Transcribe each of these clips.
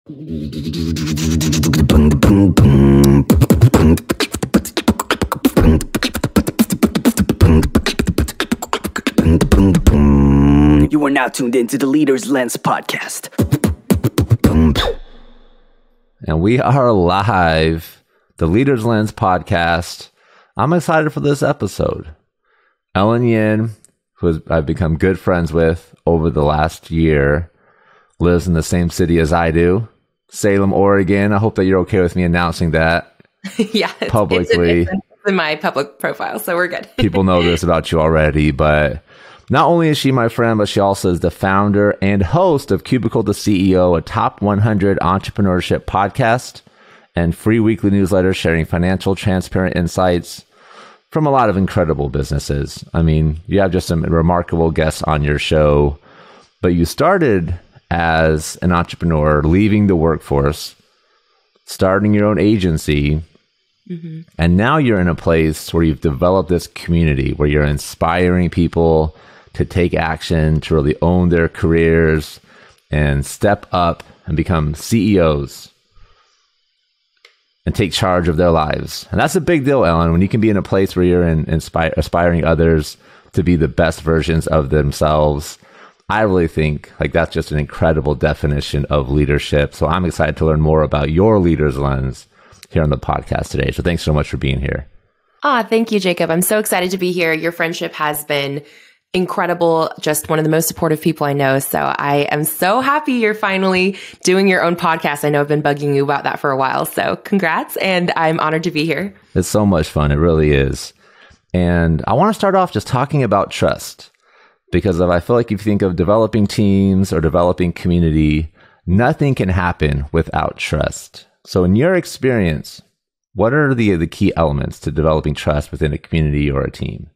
You are now tuned into the Leader's Lens podcast. And we are live, the Leader's Lens podcast. I'm excited for this episode. Ellen Yin, who I've become good friends with over the last year, lives in the same city as I do, Salem, Oregon. I hope that you're okay with me announcing that publicly. It's in my public profile, so we're good. People know this about you already, but not only is she my friend, but she also is the founder and host of Cubicle, the CEO, a top 100 entrepreneurship podcast and free weekly newsletter sharing financial transparent insights from a lot of incredible businesses. I mean, you have just some remarkable guests on your show, but you started as an entrepreneur, leaving the workforce, starting your own agency, and now you're in a place where you've developed this community where you're inspiring people to take action, to really own their careers and step up and become CEOs and take charge of their lives. And that's a big deal, Ellen, when you can be in a place where you're aspiring others to be the best versions of themselves. I really think like that's just an incredible definition of leadership. So I'm excited to learn more about your Leader's Lens here on the podcast today. So thanks so much for being here. Thank you, Jacob. I'm so excited to be here. Your friendship has been incredible. Just one of the most supportive people I know. So I am so happy you're finally doing your own podcast. I know I've been bugging you about that for a while. So congrats. And I'm honored to be here. It's so much fun. It really is. And I want to start off just talking about trust, because I feel like if you think of developing teams or developing community, nothing can happen without trust. So in your experience, what are the key elements to developing trust within a community or a team?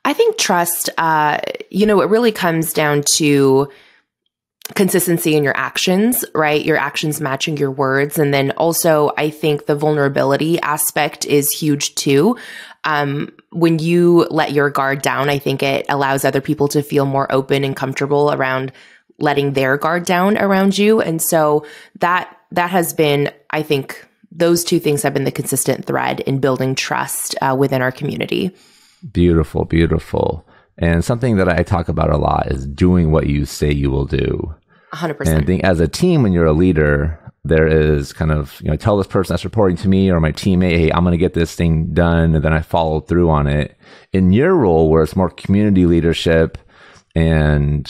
I think trust, it really comes down to consistency in your actions, right? Your actions matching your words. And then also, I think the vulnerability aspect is huge too. When you let your guard down, I think it allows other people to feel more open and comfortable around letting their guard down around you. And so that has been, I think, those two things have been the consistent thread in building trust within our community. Beautiful, beautiful. And something that I talk about a lot is doing what you say you will do. 100%. And I think as a team, when you're a leader, there is kind of, tell this person that's reporting to me or my teammate, hey, I'm going to get this thing done. And then I follow through on it. In your role, where it's more community leadership and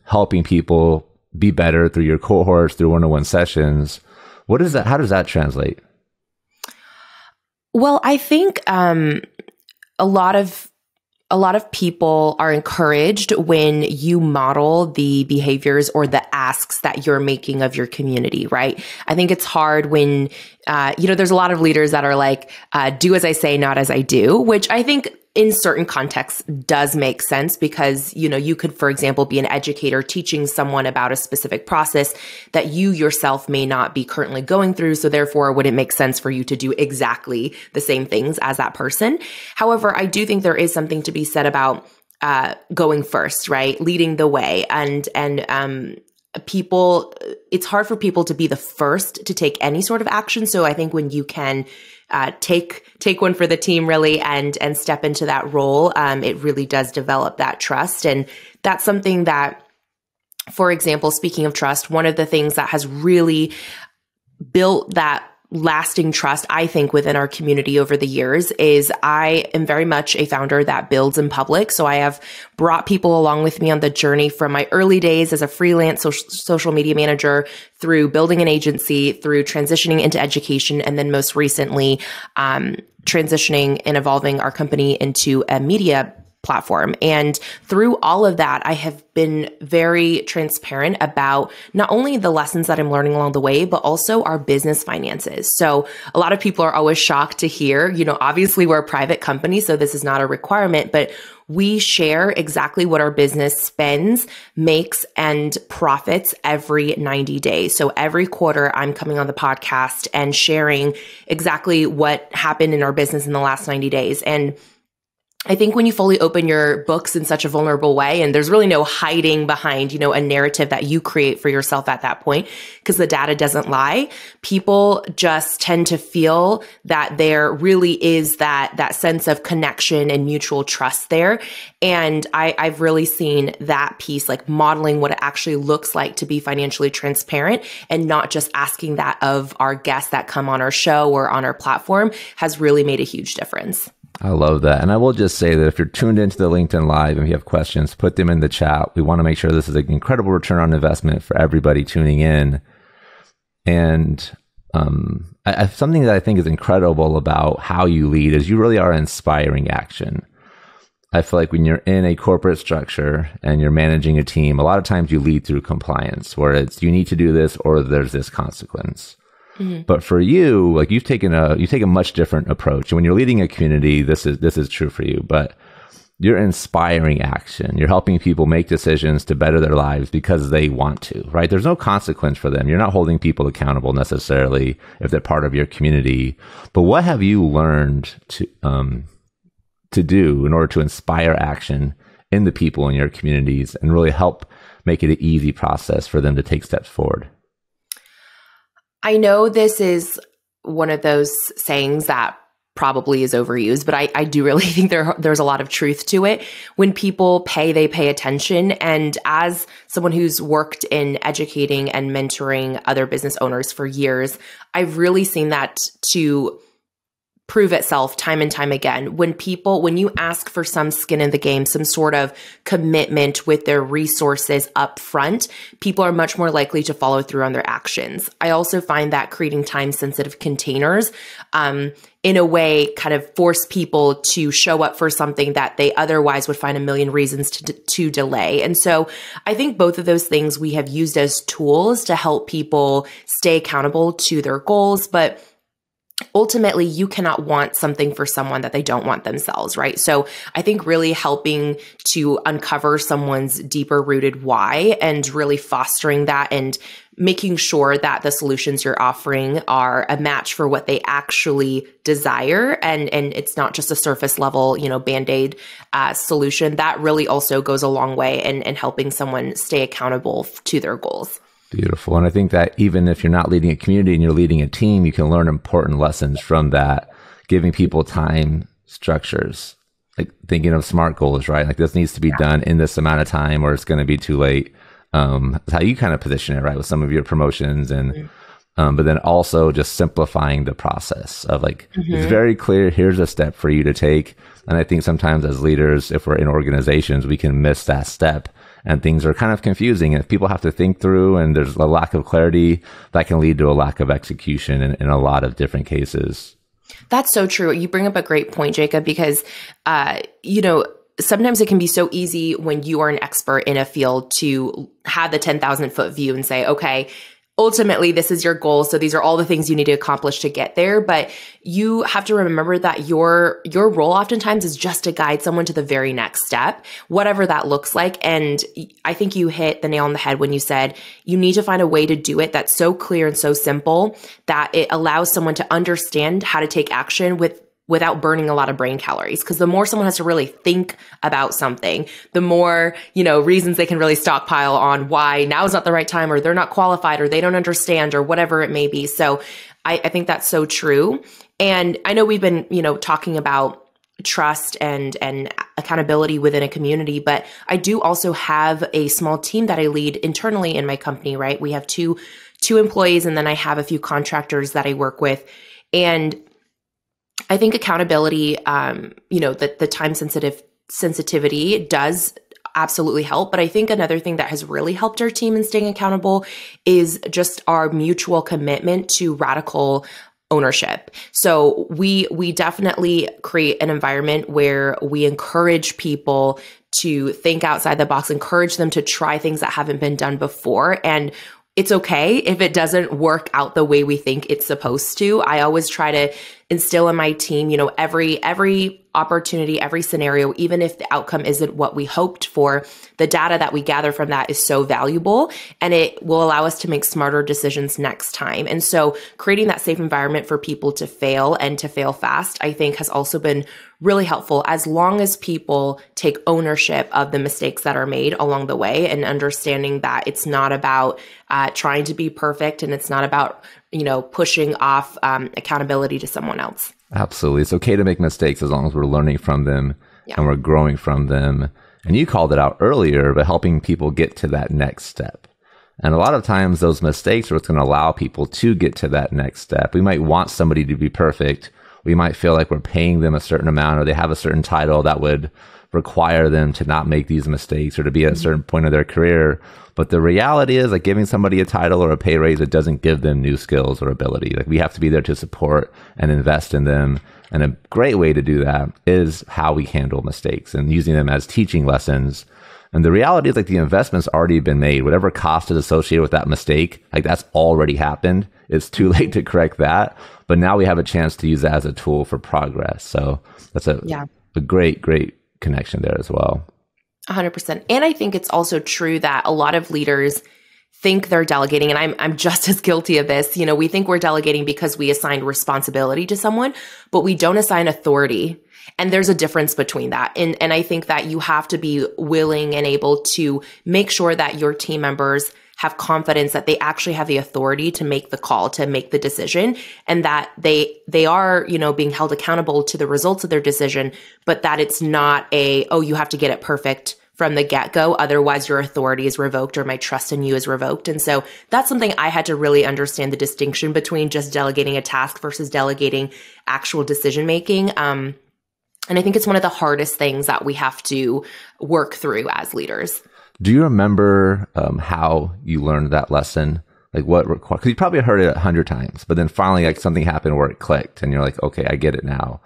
helping people be better through your cohorts, through one-on-one sessions, what is that? How does that translate? Well, I think a lot of people are encouraged when you model the behaviors or the asks that you're making of your community, right? I think it's hard when, there's a lot of leaders that are like, do as I say, not as I do, which I think in certain contexts does make sense because, you could, for example, be an educator teaching someone about a specific process that you yourself may not be currently going through. So therefore, would it make sense for you to do exactly the same things as that person? However, I do think there is something to be said about going first, right? Leading the way and people, it's hard for people to be the first to take any sort of action. So I think when you can take one for the team really and step into that role, it really does develop that trust. And that's something that, for example, speaking of trust, one of the things that has really built that lasting trust, I think, within our community over the years is I am very much a founder that builds in public. So I have brought people along with me on the journey from my early days as a freelance social media manager through building an agency, through transitioning into education, and then most recently, transitioning and evolving our company into a media platform. And through all of that, I have been very transparent about not only the lessons that I'm learning along the way, but also our business finances. So a lot of people are always shocked to hear, obviously we're a private company, so this is not a requirement, but we share exactly what our business spends, makes, and profits every 90 days. So every quarter, I'm coming on the podcast and sharing exactly what happened in our business in the last 90 days. And I think when you fully open your books in such a vulnerable way, and there's really no hiding behind, a narrative that you create for yourself at that point, because the data doesn't lie, people just tend to feel that there really is that sense of connection and mutual trust there. And I've really seen that piece, like modeling what it actually looks like to be financially transparent and not just asking that of our guests that come on our show or on our platform, has really made a huge difference. I love that. And I will just say that if you're tuned into the LinkedIn Live and you have questions, put them in the chat. We want to make sure this is an incredible return on investment for everybody tuning in. And something that I think is incredible about how you lead is you really are inspiring action. I feel like when you're in a corporate structure and you're managing a team, a lot of times you lead through compliance, where it's you need to do this or there's this consequence. Mm-hmm. But for you, like you take a much different approach. And when you're leading a community, this is true for you. But you're inspiring action. You're helping people make decisions to better their lives because they want to, right? There's no consequence for them. You're not holding people accountable necessarily if they're part of your community. But what have you learned to do in order to inspire action in the people in your communities and really help make it an easy process for them to take steps forward? I know this is one of those sayings that probably is overused, but I do really think there's a lot of truth to it. When people pay, they pay attention. And as someone who's worked in educating and mentoring other business owners for years, I've really seen that to prove itself time and time again. When you ask for some skin in the game, some sort of commitment with their resources up front, people are much more likely to follow through on their actions. I also find that creating time-sensitive containers, in a way, kind of force people to show up for something that they otherwise would find a million reasons to delay. And so I think both of those things we have used as tools to help people stay accountable to their goals, but ultimately, you cannot want something for someone that they don't want themselves, right? So I think really helping to uncover someone's deeper rooted why and really fostering that and making sure that the solutions you're offering are a match for what they actually desire. And it's not just a surface level, Band-Aid solution. That really also goes a long way in helping someone stay accountable to their goals. Beautiful. And I think that even if you're not leading a community and you're leading a team, you can learn important lessons from that, giving people time structures, like thinking of SMART goals, right? Like this needs to be done in this amount of time or it's going to be too late. That's how you kind of position it, right? With some of your promotions and, but then also just simplifying the process of like, it's very clear, here's a step for you to take. And I think sometimes as leaders, if we're in organizations, we can miss that step. And things are kind of confusing. And if people have to think through and there's a lack of clarity, that can lead to a lack of execution in a lot of different cases. That's so true. You bring up a great point, Jacob, because, sometimes it can be so easy when you are an expert in a field to have the 10,000 foot view and say, okay, ultimately, this is your goal. So these are all the things you need to accomplish to get there. But you have to remember that your role oftentimes is just to guide someone to the very next step, whatever that looks like. And I think you hit the nail on the head when you said you need to find a way to do it that's so clear and so simple that it allows someone to understand how to take action without burning a lot of brain calories. Because the more someone has to really think about something, the more, reasons they can really stockpile on why now is not the right time, or they're not qualified, or they don't understand, or whatever it may be. So I think that's so true. And I know we've been, talking about trust and accountability within a community, but I do also have a small team that I lead internally in my company, right? We have two employees, and then I have a few contractors that I work with. And I think accountability, the time sensitivity does absolutely help. But I think another thing that has really helped our team in staying accountable is just our mutual commitment to radical ownership. So we definitely create an environment where we encourage people to think outside the box, encourage them to try things that haven't been done before. And it's okay if it doesn't work out the way we think it's supposed to. I always try to instill in my team, every opportunity, every scenario, even if the outcome isn't what we hoped for, the data that we gather from that is so valuable, and it will allow us to make smarter decisions next time. And so creating that safe environment for people to fail and to fail fast, I think has also been really helpful, as long as people take ownership of the mistakes that are made along the way, and understanding that it's not about trying to be perfect, and it's not about, pushing off accountability to someone else. Absolutely. It's okay to make mistakes as long as we're learning from them and we're growing from them. And you called it out earlier, but helping people get to that next step. And a lot of times those mistakes are what's going to allow people to get to that next step. We might want somebody to be perfect. We might feel like we're paying them a certain amount, or they have a certain title that would require them to not make these mistakes or to be at a certain point of their career. But the reality is, like, giving somebody a title or a pay raise, it doesn't give them new skills or ability. Like, we have to be there to support and invest in them. And a great way to do that is how we handle mistakes and using them as teaching lessons. And the reality is, like, the investment's already been made. Whatever cost is associated with that mistake, like, that's already happened. It's too late to correct that. But now we have a chance to use that as a tool for progress. So that's a great connection there as well. 100%. And I think it's also true that a lot of leaders think they're delegating, and I'm just as guilty of this. We think we're delegating because we assigned responsibility to someone, but we don't assign authority. And there's a difference between that. And I think that you have to be willing and able to make sure that your team members have confidence that they actually have the authority to make the call, to make the decision, and that they are, being held accountable to the results of their decision, but that it's not you have to get it perfect from the get-go, otherwise your authority is revoked or my trust in you is revoked. And so that's something I had to really understand, the distinction between just delegating a task versus delegating actual decision-making. And I think it's one of the hardest things that we have to work through as leaders. Do you remember how you learned that lesson? Like, what required? Because you probably heard it 100 times, but then finally, like, something happened where it clicked, and you're like, okay, I get it now.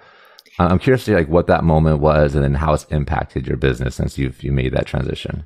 I'm curious to, like, what that moment was, and then how it's impacted your business since you made that transition.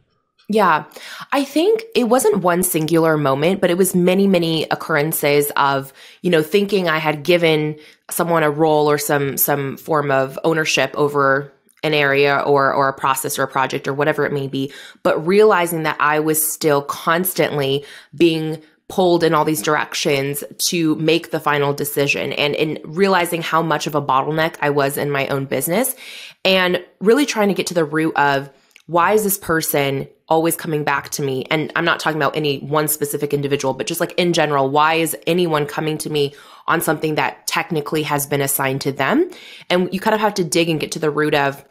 Yeah, I think it wasn't one singular moment, but it was many, many occurrences of, thinking I had given someone a role or some form of ownership over an area or a process or a project or whatever it may be, but realizing that I was still constantly being pulled in all these directions to make the final decision, and realizing how much of a bottleneck I was in my own business, and really trying to get to the root of, why is this person always coming back to me? And I'm not talking about any one specific individual, but just like in general, why is anyone coming to me on something that technically has been assigned to them? And you kind of have to dig and get to the root of,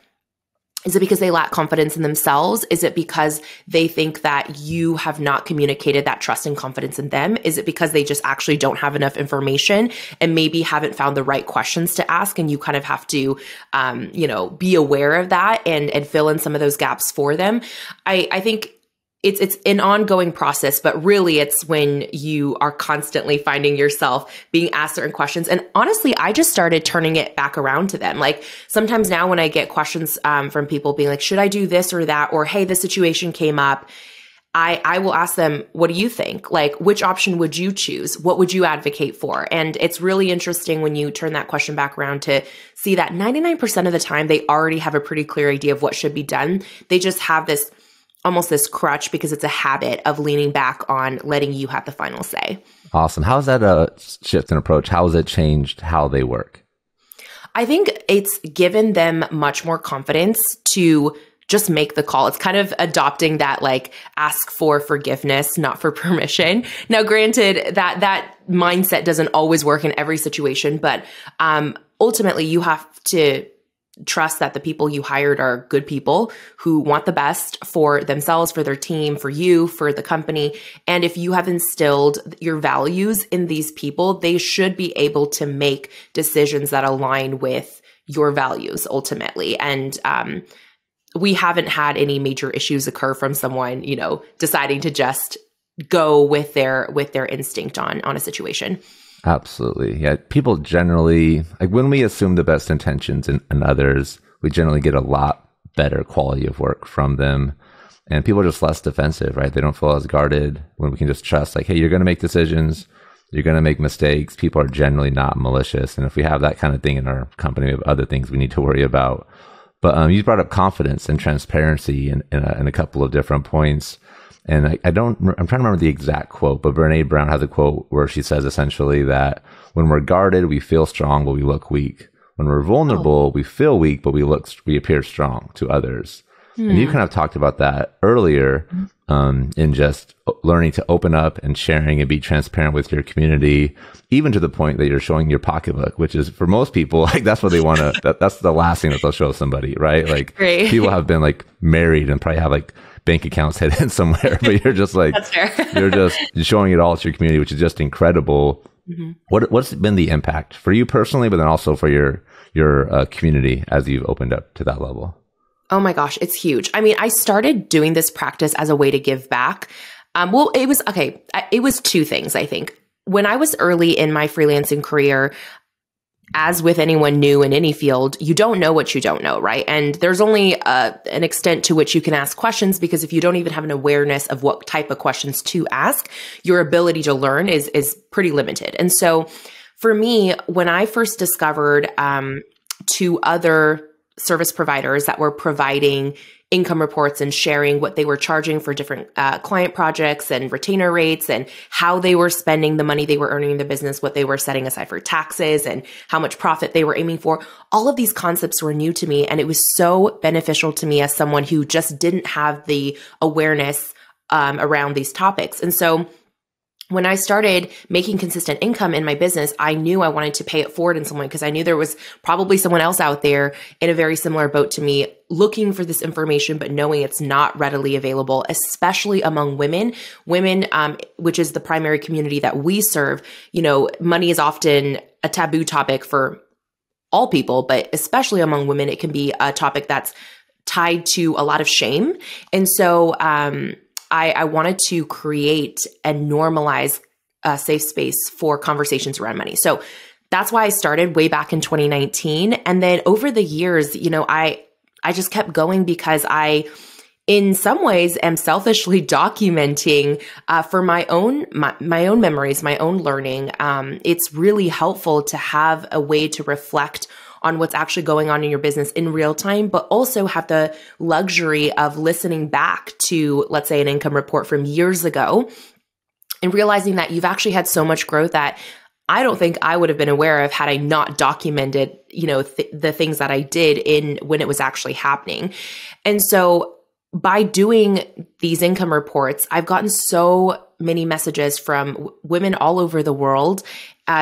is it because they lack confidence in themselves? Is it because they think that you have not communicated that trust and confidence in them? Is it because they just actually don't have enough information and maybe haven't found the right questions to ask? And you kind of have to, be aware of that and fill in some of those gaps for them. I think it's an ongoing process, but really it's when you are constantly finding yourself being asked certain questions. And honestly, I just started turning it back around to them. Like, sometimes now when I get questions from people being like, should I do this or that? Or, hey, this situation came up. I will ask them, what do you think? Like, which option would you choose? What would you advocate for? And it's really interesting when you turn that question back around to see that 99% of the time, they already have a pretty clear idea of what should be done. They just have this almost this crutch because it's a habit of leaning back on letting you have the final say. Awesome. How's that a shift in approach? How has it changed how they work? I think it's given them much more confidence to just make the call. It's kind of adopting that, like, ask for forgiveness, not for permission. Now, granted, that mindset doesn't always work in every situation, but ultimately you have to trust that the people you hired are good people who want the best for themselves, for their team, for you, for the company. And if you have instilled your values in these people, they should be able to make decisions that align with your values ultimately. And we haven't had any major issues occur from someone, deciding to just go with their instinct on a situation. Absolutely. Yeah. People generally, like, when we assume the best intentions in others, we generally get a lot better quality of work from them. And people are just less defensive, right? They don't feel as guarded when we can just trust, like, hey, you're going to make decisions. You're going to make mistakes. People are generally not malicious. And if we have that kind of thing in our company, we have other things we need to worry about. But you brought up confidence and transparency in a couple of different points. And I'm trying to remember the exact quote, but Brene Brown has a quote where she says essentially that when we're guarded, we feel strong, but we look weak. When we're vulnerable, we feel weak, but we appear strong to others. And you kind of talked about that earlier, in just learning to open up and sharing and be transparent with your community, even to the point that you're showing your pocketbook, which is for most people, like that's what they want to, that's the last thing that they'll show somebody, right? Like people have been like married and probably have like bank accounts hidden somewhere, but you're just like, you're just showing it all to your community, which is just incredible. What's been the impact for you personally, but then also for your community as you've opened up to that level? Oh my gosh, it's huge. I mean, I started doing this practice as a way to give back. Well, it was two things, I think. When I was early in my freelancing career, as with anyone new in any field, you don't know what you don't know, right? And there's only an extent to which you can ask questions, because if you don't even have an awareness of what type of questions to ask, your ability to learn is pretty limited. And so for me, when I first discovered two other service providers that were providing income reports and sharing what they were charging for different client projects and retainer rates and how they were spending the money they were earning in the business, what they were setting aside for taxes and how much profit they were aiming for. All of these concepts were new to me, and it was so beneficial to me as someone who just didn't have the awareness around these topics. And so when I started making consistent income in my business, I knew I wanted to pay it forward in some way, because I knew there was probably someone else out there in a very similar boat to me looking for this information, but knowing it's not readily available, especially among women. Women, which is the primary community that we serve, money is often a taboo topic for all people, but especially among women, it can be a topic that's tied to a lot of shame. And so, I wanted to create and normalize a safe space for conversations around money. So that's why I started way back in 2019. And then over the years, I just kept going, because I, in some ways, am selfishly documenting for my own memories, my own learning. It's really helpful to have a way to reflect on what's actually going on in your business in real time, but also have the luxury of listening back to, let's say, an income report from years ago and realizing that you've actually had so much growth that I don't think I would have been aware of had I not documented, the things that I did when it was actually happening. And so by doing these income reports, I've gotten so many messages from women all over the world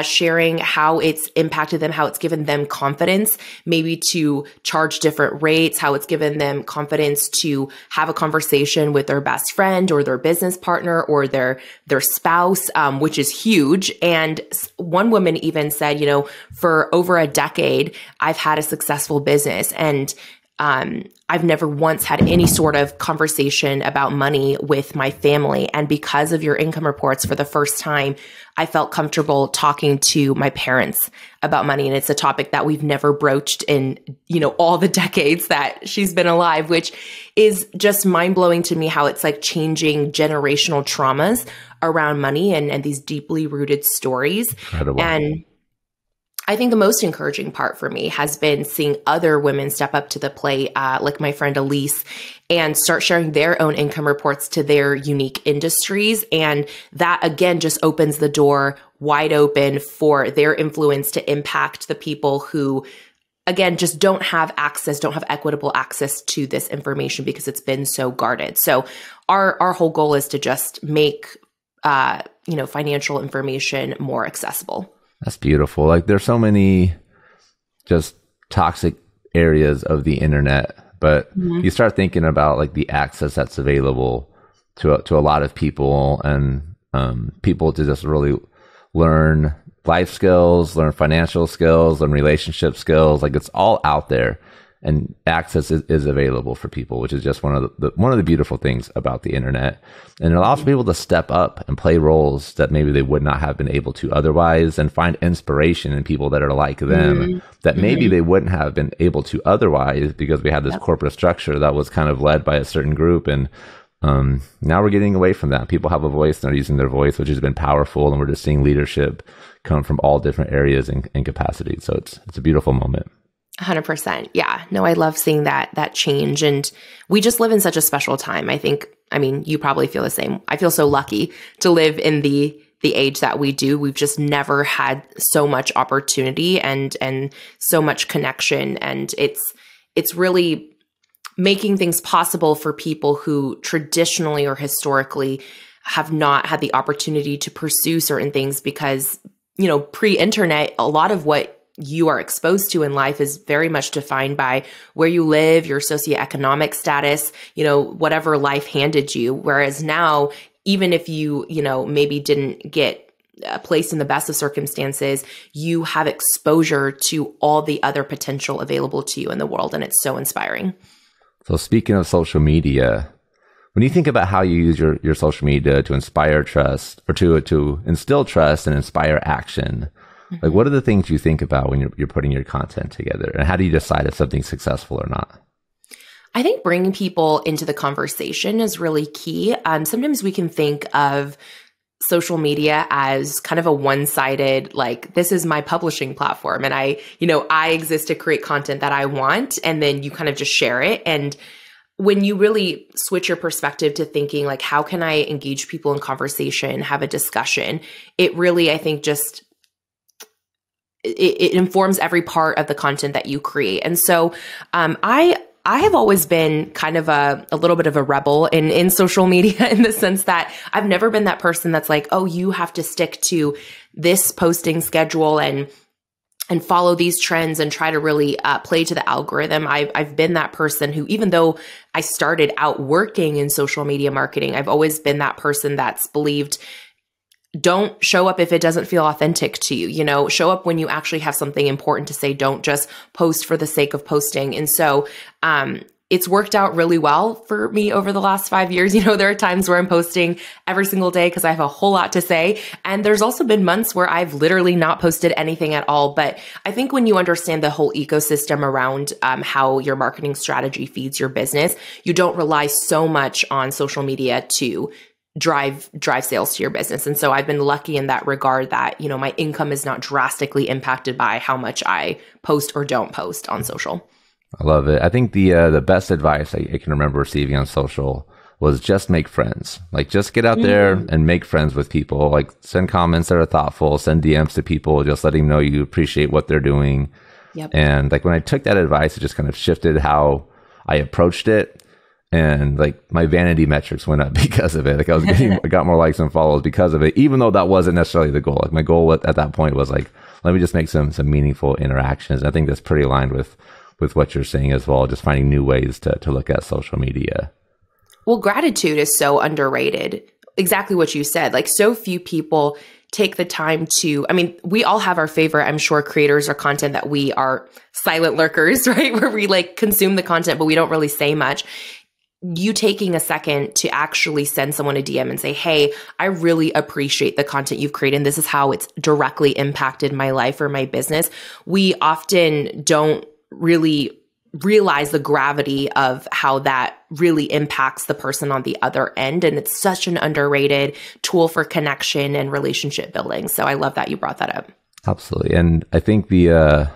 sharing how it's impacted them, how it's given them confidence, maybe to charge different rates, how it's given them confidence to have a conversation with their best friend or their business partner or their spouse, which is huge. And one woman even said, for over a decade, I've had a successful business, and I've never once had any sort of conversation about money with my family. And because of your income reports, for the first time, I felt comfortable talking to my parents about money. And it's a topic that we've never broached in, all the decades that she's been alive, which is just mind blowing to me, how it's like changing generational traumas around money and these deeply rooted stories. Incredible. And I think the most encouraging part for me has been seeing other women step up to the plate, like my friend Elise, and start sharing their own income reports to their unique industries. And that, again, just opens the door wide open for their influence to impact the people who, again, just don't have equitable access to this information because it's been so guarded. So our whole goal is to just make, financial information more accessible. That's beautiful. Like, there's so many just toxic areas of the internet, but you start thinking about like the access that's available to a lot of people, and people to just really learn life skills, learn financial skills, learn relationship skills. Like, it's all out there, and access is available for people, which is just one of the beautiful things about the internet. And it allows people to step up and play roles that maybe they would not have been able to otherwise, and find inspiration in people that are like them that maybe they wouldn't have been able to otherwise, because we had this corporate structure that was kind of led by a certain group. And Now we're getting away from that. People have a voice and they're using their voice, which has been powerful. And we're just seeing leadership come from all different areas and capacities. So it's a beautiful moment. 100%. Yeah. No, I love seeing that change. And we just live in such a special time. I mean, you probably feel the same. I feel so lucky to live in the age that we do. We've just never had so much opportunity and so much connection. And it's really making things possible for people who traditionally or historically have not had the opportunity to pursue certain things because, pre-internet, a lot of what you are exposed to in life is very much defined by where you live, your socioeconomic status, whatever life handed you. Whereas now, even if you, maybe didn't get placed in the best of circumstances, you have exposure to all the other potential available to you in the world. And it's so inspiring. So speaking of social media, when you think about how you use your social media to inspire trust or to instill trust and inspire action, like what are the things you think about when you're putting your content together? And how do you decide if something's successful or not? I think bringing people into the conversation is really key. Sometimes we can think of social media as kind of a one-sided, like, this is my publishing platform and I exist to create content that I want, and then you kind of just share it. And when you really switch your perspective to thinking like, how can I engage people in conversation, have a discussion, it really, I think, just it informs every part of the content that you create. And so I have always been kind of a little bit of a rebel in social media, in the sense that I've never been that person that's like, oh, you have to stick to this posting schedule and follow these trends and try to really play to the algorithm. I've been that person who, even though I started out working in social media marketing, I've always been that person that's believed, don't show up if it doesn't feel authentic to you. Show up when you actually have something important to say. Don't just post for the sake of posting. And so it's worked out really well for me over the last 5 years. There are times where I'm posting every single day because I have a whole lot to say. And there's also been months where I've literally not posted anything at all. But I think when you understand the whole ecosystem around how your marketing strategy feeds your business, you don't rely so much on social media to drive sales to your business. And so I've been lucky in that regard that, my income is not drastically impacted by how much I post or don't post on social. I love it. I think the best advice I can remember receiving on social was just make friends. Like, just get out there and make friends with people. Like, send comments that are thoughtful, send DMs to people, just letting them know you appreciate what they're doing. Yep. And like, when I took that advice, it just kind of shifted how I approached it. And like, my vanity metrics went up because of it. Like, I got more likes and follows because of it, even though that wasn't necessarily the goal. Like, my goal at that point was like, let me just make some meaningful interactions. I think that's pretty aligned with what you're saying as well, just finding new ways to look at social media. Well, gratitude is so underrated. Exactly what you said. Like, so few people take the time to, we all have our favorite, I'm sure, creators or content that we are silent lurkers, right? Where we like consume the content, but we don't really say much. You taking a second to actually send someone a DM and say, hey, I really appreciate the content you've created. This is how it's directly impacted my life or my business. We often don't really realize the gravity of how that really impacts the person on the other end. And it's such an underrated tool for connection and relationship building. So I love that you brought that up. Absolutely. And I think the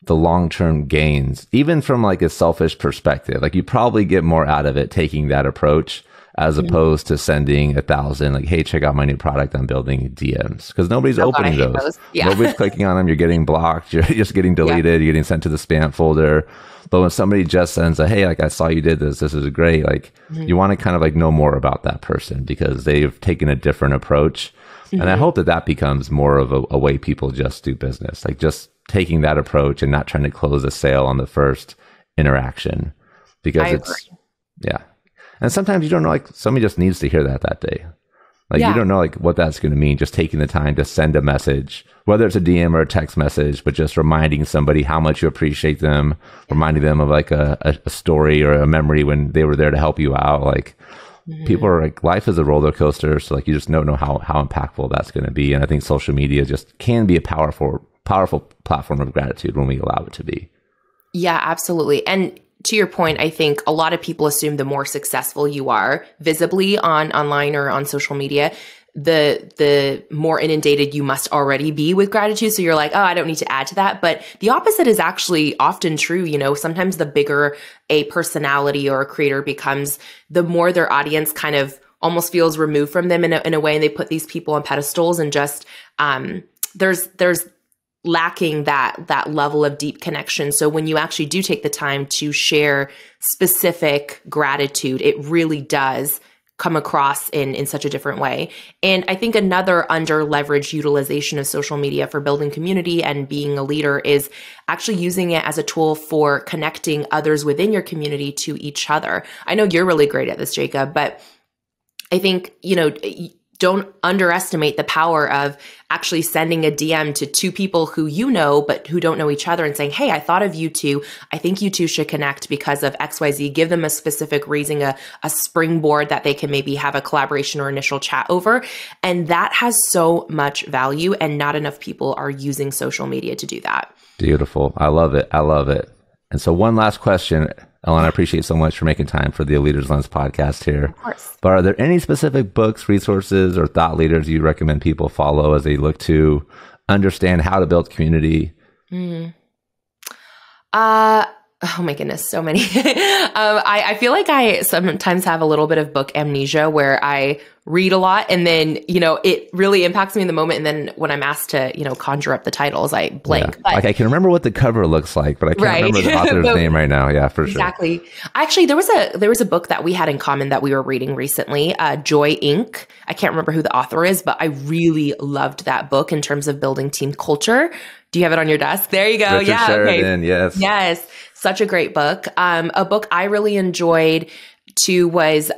long-term gains, even from like a selfish perspective, like, you probably get more out of it taking that approach as opposed to sending 1,000, like, hey, check out my new product I'm building DMs, because nobody's opening those. Yeah. Nobody's clicking on them. You're getting blocked. You're just getting deleted. You're getting sent to the spam folder. But when somebody just sends a, hey, like, I saw you did this. This is great. Like, you want to kind of like know more about that person because they've taken a different approach. And I hope that becomes more of a way people just do business, like just taking that approach and not trying to close a sale on the first interaction, because yeah. And sometimes you don't know, like, somebody just needs to hear that day. Like, you don't know like what that's going to mean. Just taking the time to send a message, whether it's a DM or a text message, but just reminding somebody how much you appreciate them, reminding them of like a story or a memory when they were there to help you out. Like, people are like, life is a roller coaster. So like, you just don't know how impactful that's going to be. And I think social media just can be a powerful platform of gratitude when we allow it to be. Yeah, absolutely. And to your point, I think a lot of people assume the more successful you are visibly online or on social media, the more inundated you must already be with gratitude. So you're like, oh, I don't need to add to that. But the opposite is actually often true. Sometimes the bigger a personality or a creator becomes, the more their audience kind of almost feels removed from them in a way. And they put these people on pedestals, and just there's lacking that level of deep connection. So when you actually do take the time to share specific gratitude, it really does come across in such a different way. And I think another under leveraged utilization of social media for building community and being a leader is actually using it as a tool for connecting others within your community to each other. I know you're really great at this, Jacob, but I think, don't underestimate the power of actually sending a DM to two people who you know, but who don't know each other, and saying, hey, I thought of you two. I think you two should connect because of XYZ. Give them a specific raising a springboard that they can maybe have a collaboration or initial chat over. And that has so much value, and not enough people are using social media to do that. Beautiful. I love it. I love it. And so one last question, Ellen, I appreciate so much for making time for the Leaders Lens podcast here. Of course. But are there any specific books, resources, or thought leaders you recommend people follow as they look to understand how to build community? Oh my goodness, so many. I feel like I sometimes have a little bit of book amnesia where I read a lot and then, it really impacts me in the moment. And then when I'm asked to, conjure up the titles, I blank. Yeah. But, I can remember what the cover looks like, but I can't remember the author's name right now. Yeah, for sure. Exactly. Actually, there was a book that we had in common that we were reading recently, Joy Inc. I can't remember who the author is, but I really loved that book in terms of building team culture. Do you have it on your desk? There you go. Richard Sheridan, yes. Yes. Such a great book. A book I really enjoyed too was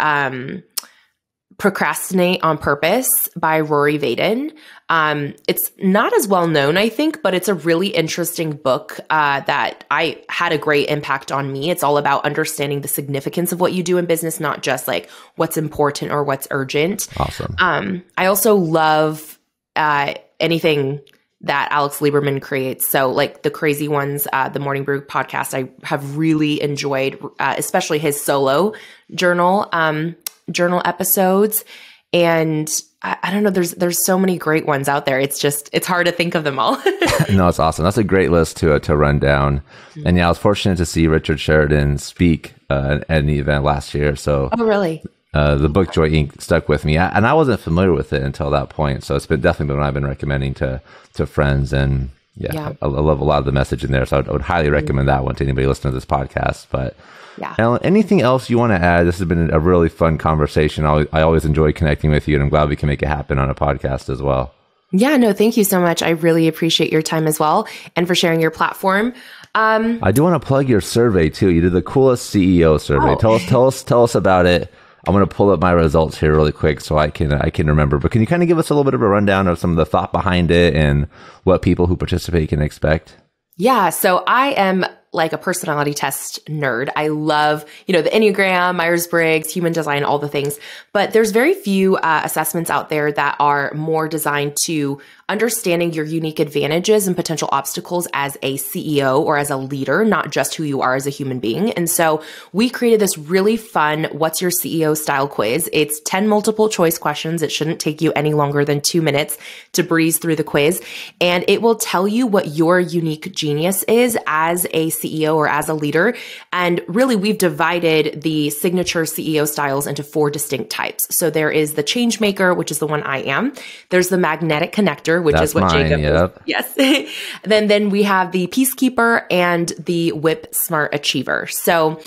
Procrastinate on Purpose by Rory Vaden. It's not as well known, I think, but it's a really interesting book that I had a great impact on me. It's all about understanding the significance of what you do in business, not just like what's important or what's urgent. Awesome. I also love anything that Alex Lieberman creates. So like the Crazy Ones, the Morning Brew podcast, I have really enjoyed, especially his solo journal episodes. And I don't know, there's so many great ones out there. It's hard to think of them all. No, it's awesome. That's a great list to run down. Mm-hmm. And yeah, I was fortunate to see Richard Sheridan speak at an event last year. So, oh, really? The book Joy Inc. stuck with me, and I wasn't familiar with it until that point. So it's definitely been what I've been recommending to friends, and I love a lot of the message in there. So I would highly recommend that one to anybody listening to this podcast. But Ellen, anything else you want to add? This has been a really fun conversation. I always enjoy connecting with you, and I'm glad we can make it happen on a podcast as well. Yeah, no, thank you so much. I really appreciate your time as well, and for sharing your platform. I do want to plug your survey too. You did the coolest CEO survey. Oh. Tell us about it. I'm going to pull up my results here really quick so I can remember. But can you kind of give us a little bit of a rundown of some of the thought behind it and what people who participate can expect? Yeah. So I am like a personality test nerd. I love, the Enneagram, Myers-Briggs, human design, all the things. But there's very few assessments out there that are more designed to understanding your unique advantages and potential obstacles as a CEO or as a leader, not just who you are as a human being. And so we created this really fun, what's your CEO style quiz. It's 10 multiple choice questions. It shouldn't take you any longer than 2 minutes to breeze through the quiz. And it will tell you what your unique genius is as a CEO or as a leader. And really, we've divided the signature CEO styles into 4 distinct types. So there is the change maker, which is the one I am. There's the magnetic connector, which is what mine, Jacob is. Yes. Then we have the peacekeeper and the whip smart achiever. So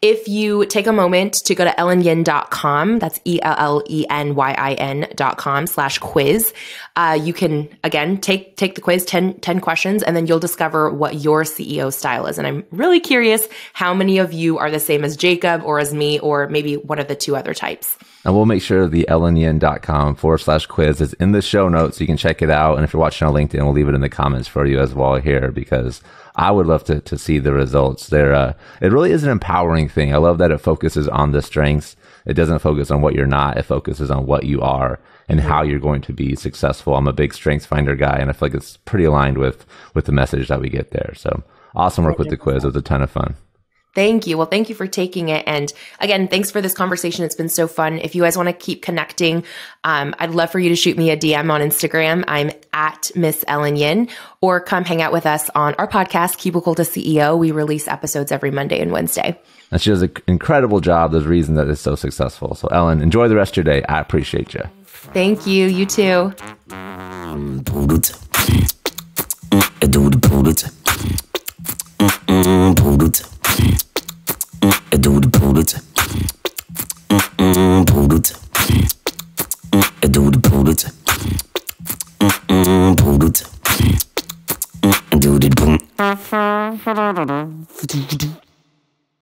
if you take a moment to go to ellenyin.com, that's ELLENYIN.com/quiz, you can, again, take the quiz, 10 questions, and then you'll discover what your CEO style is. And I'm really curious how many of you are the same as Jacob or as me, or maybe one of the 2 other types. And we'll make sure the ellenyin.com/quiz is in the show notes so you can check it out. And if you're watching on LinkedIn, we'll leave it in the comments for you as well here, because I would love to see the results there. It really is an empowering thing. I love that it focuses on the strengths. It doesn't focus on what you're not. It focuses on what you are and how you're going to be successful. I'm a big strengths finder guy, and I feel like it's pretty aligned with the message that we get there. So awesome work with the quiz. It was a ton of fun. Thank you. Well, thank you for taking it. And again, thanks for this conversation. It's been so fun. If you guys want to keep connecting, I'd love for you to shoot me a DM on Instagram. I'm at Miss Ellen Yin, or come hang out with us on our podcast, Cubicle to CEO. We release episodes every Monday and Wednesday. And she does an incredible job. There's a reason that it's so successful. So Ellen, enjoy the rest of your day. I appreciate you. Thank you. You too. Do